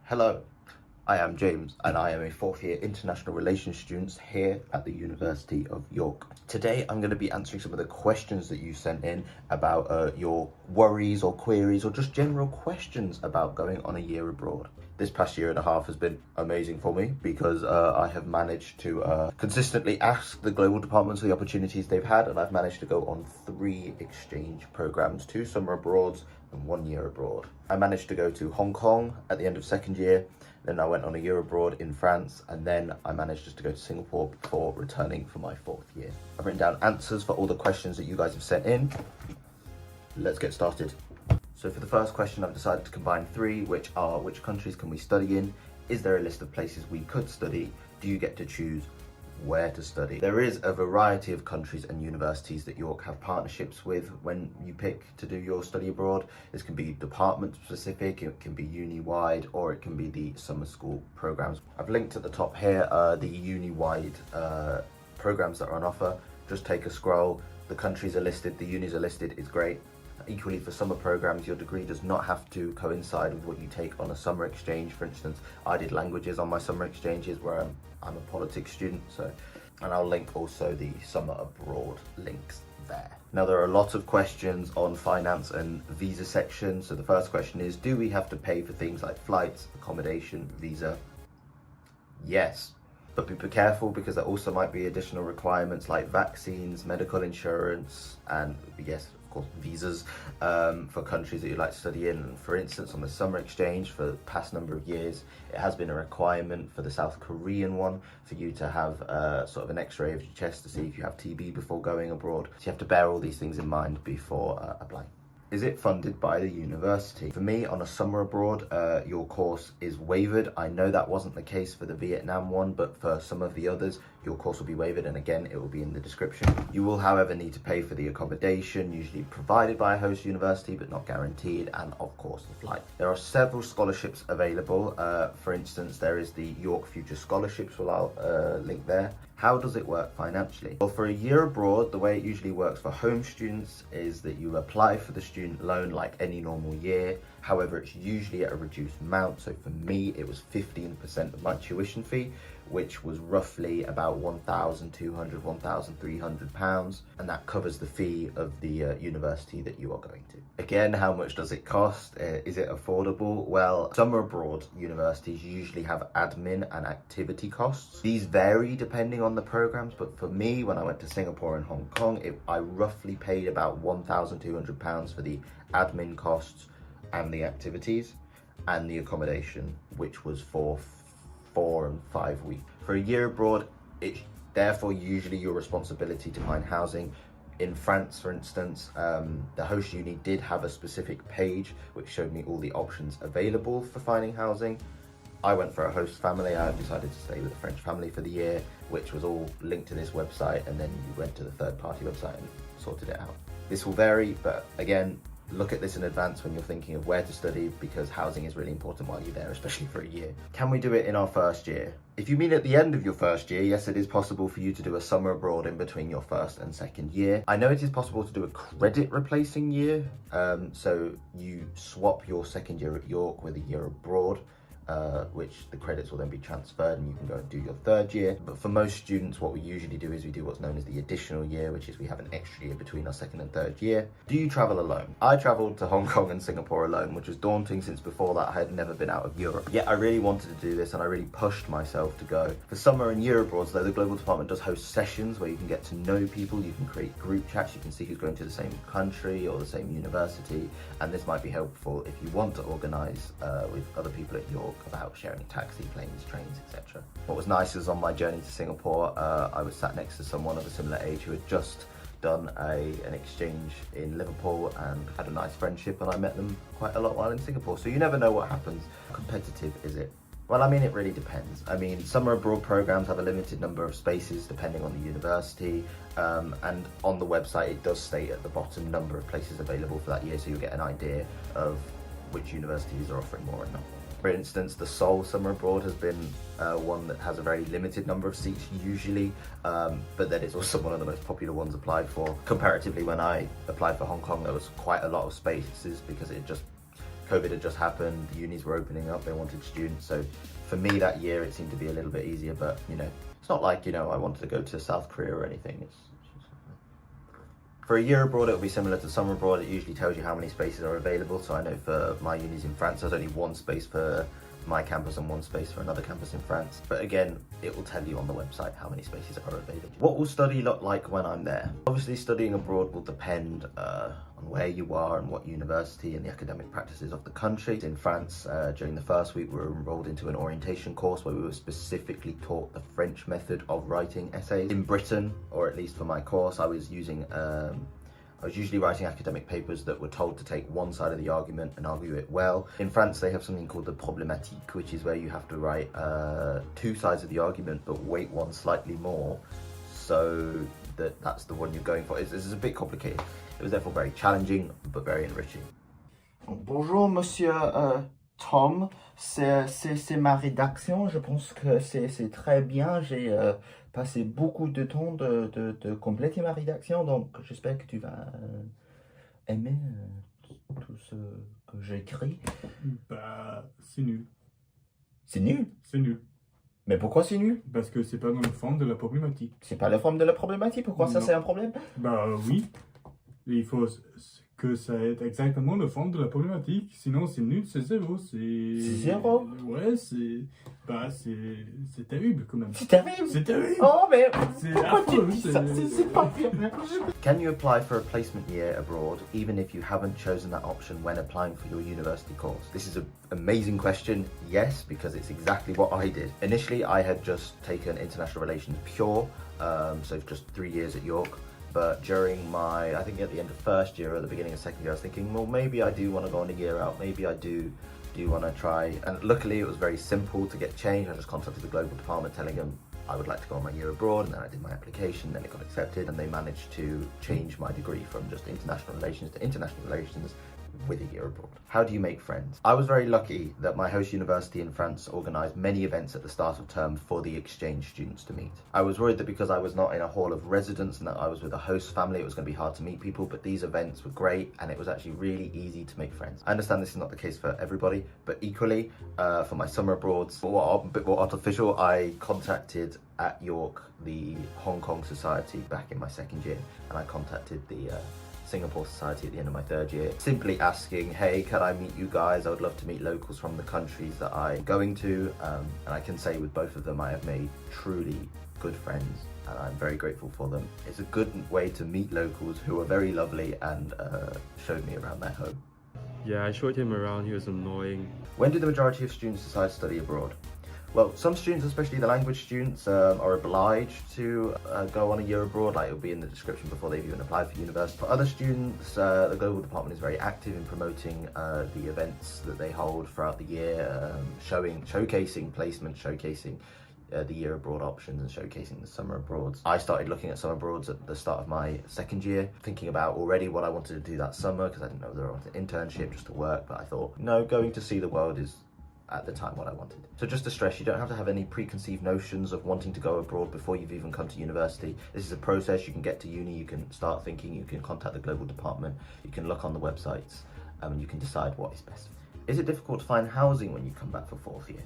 Hello, I am James and I am a fourth year international relations student here at the University of York. Today I'm going to be answering some of the questions that you sent in about your worries or queries or just general questions about going on a year abroad. This past year and a half has been amazing for me because I have managed to consistently ask the global departments for the opportunities they've had, and I've managed to go on 3 exchange programs, 2 summer abroads and 1 year abroad. I managed to go to Hong Kong at the end of second year, then I went on a year abroad in France, and then I managed just to go to Singapore before returning for my 4th year. I've written down answers for all the questions that you guys have sent in. Let's get started. So for the first question, I've decided to combine 3, which are: which countries can we study in? Is there a list of places we could study? Do you get to choose where to study? There is a variety of countries and universities that York have partnerships with when you pick to do your study abroad. This can be department specific, it can be uni-wide, or it can be the summer school programs. I've linked at the top here the uni-wide programs that are on offer. Just take a scroll. The countries are listed, the unis are listed. It's great. Equally, for summer programs, your degree does not have to coincide with what you take on a summer exchange. For instance, I did languages on my summer exchanges where I'm a politics student, and I'll link also the summer abroad links there. Now, there are lots of questions on finance and visa section. So the first question is, do we have to pay for things like flights, accommodation, visa? Yes. But be careful, because there also might be additional requirements like vaccines, medical insurance, and yes, of course, visas for countries that you'd like to study in. For instance, on the summer exchange for the past number of years, it has been a requirement for the South Korean one for you to have sort of an x-ray of your chest to see if you have TB before going abroad. So you have to bear all these things in mind before applying. Is it funded by the university? For me, on a summer abroad, your course is waived. I know that wasn't the case for the Vietnam one, but for some of the others, your course will be waived, and again, it will be in the description. You will, however, need to pay for the accommodation, usually provided by a host university, but not guaranteed, and of course, the flight. There are several scholarships available. For instance, there is the York Future Scholarships, I'll link there. How does it work financially? Well, for a year abroad, the way it usually works for home students is that you apply for the student loan like any normal year. However, it's usually at a reduced amount. So for me, it was 15% of my tuition fee, which was roughly about £1,200, £1,300, and that covers the fee of the university that you are going to. Again, how much does it cost? Is it affordable? Well, summer abroad universities usually have admin and activity costs. These vary depending on the programs, but for me, when I went to Singapore and Hong Kong, I roughly paid about £1,200 for the admin costs and the activities and the accommodation, which was for 4 and 5 weeks. For a year abroad, it's therefore usually your responsibility to find housing. In France, for instance, the host uni did have a specific page which showed me all the options available for finding housing. I went for a host family. I decided to stay with a French family for the year, which was all linked to this website, and then you went to the third-party website and sorted it out. This will vary, but again, look at this in advance when you're thinking of where to study, because housing is really important while you're there, especially for a year. Can we do it in our first year? If you mean at the end of your first year, yes, it is possible for you to do a summer abroad in between your first and second year. I know it is possible to do a credit replacing year, so you swap your second year at York with a year abroad, which the credits will then be transferred and you can go and do your third year. But for most students, what we usually do is we do what's known as the additional year, which is we have an extra year between our second and third year. Do you travel alone? I traveled to Hong Kong and Singapore alone, which was daunting since before that I had never been out of Europe. Yet I really wanted to do this and I really pushed myself to go. For summer and year abroads, though, the Global Department does host sessions where you can get to know people, you can create group chats, you can see who's going to the same country or the same university, and this might be helpful if you want to organise with other people at York about sharing a taxi, planes, trains, etc. What was nice is on my journey to Singapore, I was sat next to someone of a similar age who had just done an exchange in Liverpool and had a nice friendship, and I met them quite a lot while in Singapore. So you never know what happens. How competitive is it? Well, I mean, it really depends. I mean, summer abroad programs have a limited number of spaces depending on the university, and on the website it does state at the bottom number of places available for that year, so you'll get an idea of which universities are offering more and not. For instance, the Seoul Summer Abroad has been one that has a very limited number of seats usually, but that is also one of the most popular ones applied for. Comparatively, when I applied for Hong Kong, there was quite a lot of spaces because it just COVID had just happened, the unis were opening up, they wanted students. So for me that year, it seemed to be a little bit easier, but you know, it's not like, you know, I wanted to go to South Korea or anything. For a year abroad, it will be similar to summer abroad. It usually tells you how many spaces are available. So I know for my unis in France, there's only one space for my campus and one space for another campus in France. But again, it will tell you on the website how many spaces are available. What will study look like when I'm there? Obviously, studying abroad will depend on where you are and what university and the academic practices of the country. In France, during the first week, we were enrolled into an orientation course where we were specifically taught the French method of writing essays. In Britain, or at least for my course, I was usually writing academic papers that were told to take one side of the argument and argue it well. In France, they have something called the problématique, which is where you have to write two sides of the argument, but weight one slightly more, so that's the one you're going for. It's a bit complicated. It was therefore very challenging, but very enriching. Bonjour, monsieur Tom. C'est ma rédaction. Je pense que c'est très bien. J'ai passé beaucoup de temps de compléter ma rédaction, donc j'espère que tu vas aimer tout ce que j'écris. Bah, c'est nul. C'est nul? C'est nul. Mais pourquoi c'est nul? Parce que c'est pas dans la forme de la problématique. C'est pas la forme de la problématique? Pourquoi ça Non. c'est un problème? Bah oui. Il faut que ça ait exactement la forme de la problématique. Sinon, c'est nul, c'est zéro. C'est zéro? Ouais, c'est terrible quand même. C'est terrible! C'est terrible! Oh mais C'est pourquoi tu affreux, dis ça? C'est pas bien. Can you apply for a placement year abroad even if you haven't chosen that option when applying for your university course? This is an amazing question. Yes, because it's exactly what I did. Initially, I had just taken international relations pure, so just 3 years at York. But during I think at the end of first year or at the beginning of second year, I was thinking, well, maybe I do want to go on a year out. Maybe I do want to try. And luckily, it was very simple to get changed. I just contacted the global department telling them I would like to go on my year abroad, and then I did my application, then it got accepted, and they managed to change my degree from just international relations to international relations with a year abroad. How do you make friends? I was very lucky that my host university in France organised many events at the start of term for the exchange students to meet. I was worried that because I was not in a hall of residence and that I was with a host family, it was going to be hard to meet people, but these events were great and it was actually really easy to make friends. I understand this is not the case for everybody, but equally for my summer abroads, a bit more artificial, I contacted at York the Hong Kong Society back in my second year, and I contacted the Singapore Society at the end of my third year, simply asking, hey, can I meet you guys? I would love to meet locals from the countries that I'm going to, and I can say with both of them I have made truly good friends and I'm very grateful for them. It's a good way to meet locals who are very lovely and showed me around their home. Yeah, I showed him around, he was annoying. When do the majority of students decide to study abroad? Well, some students, especially the language students, are obliged to go on a year abroad, like it'll be in the description before they've even applied for university. For other students, the Global Department is very active in promoting the events that they hold throughout the year, showcasing placement, showcasing the year abroad options and showcasing the summer abroads. I started looking at summer abroads at the start of my second year, thinking about already what I wanted to do that summer, because I didn't know whether I wanted an internship just to work, but I thought, no, going to see the world is at the time what I wanted. So just to stress, you don't have to have any preconceived notions of wanting to go abroad before you've even come to university. This is a process. You can get to uni, you can start thinking, you can contact the global department, you can look on the websites, and you can decide what is best. Is it difficult to find housing when you come back for fourth year?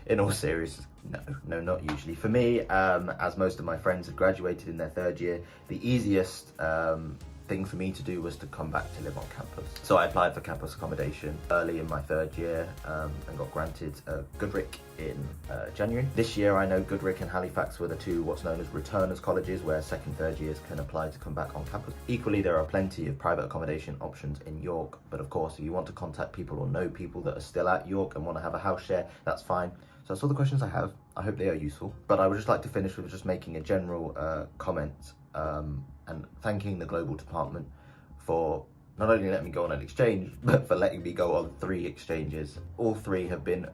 In all seriousness, no, not usually. For me, as most of my friends had graduated in their third year, the easiest thing for me to do was to come back to live on campus. So I applied for campus accommodation early in my third year and got granted Goodrick in January. This year I know Goodrick and Halifax were the two what's known as returners colleges where second, third years can apply to come back on campus. Equally, there are plenty of private accommodation options in York, but of course if you want to contact people or know people that are still at York and want to have a house share, that's fine. So that's all the questions I have. I hope they are useful. But I would just like to finish with just making a general comment and thanking the global department for not only letting me go on an exchange, but for letting me go on 3 exchanges. All 3 have been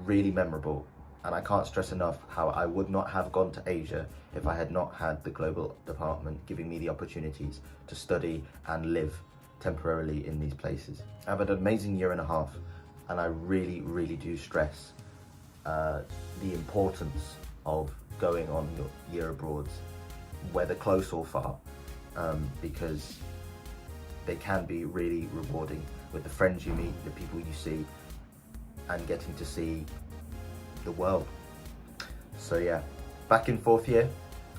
really memorable, and I can't stress enough how I would not have gone to Asia if I had not had the global department giving me the opportunities to study and live temporarily in these places. I've had an amazing year and a half, and I really, really do stress the importance of going on your year abroad, whether close or far, because they can be really rewarding with the friends you meet, the people you see, and getting to see the world. So yeah, back in 4th year.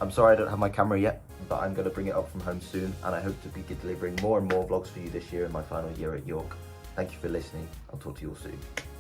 I'm sorry I don't have my camera yet, but I'm going to bring it up from home soon, and I hope to be delivering more and more vlogs for you this year in my final year at York. Thank you for listening. I'll talk to you all soon.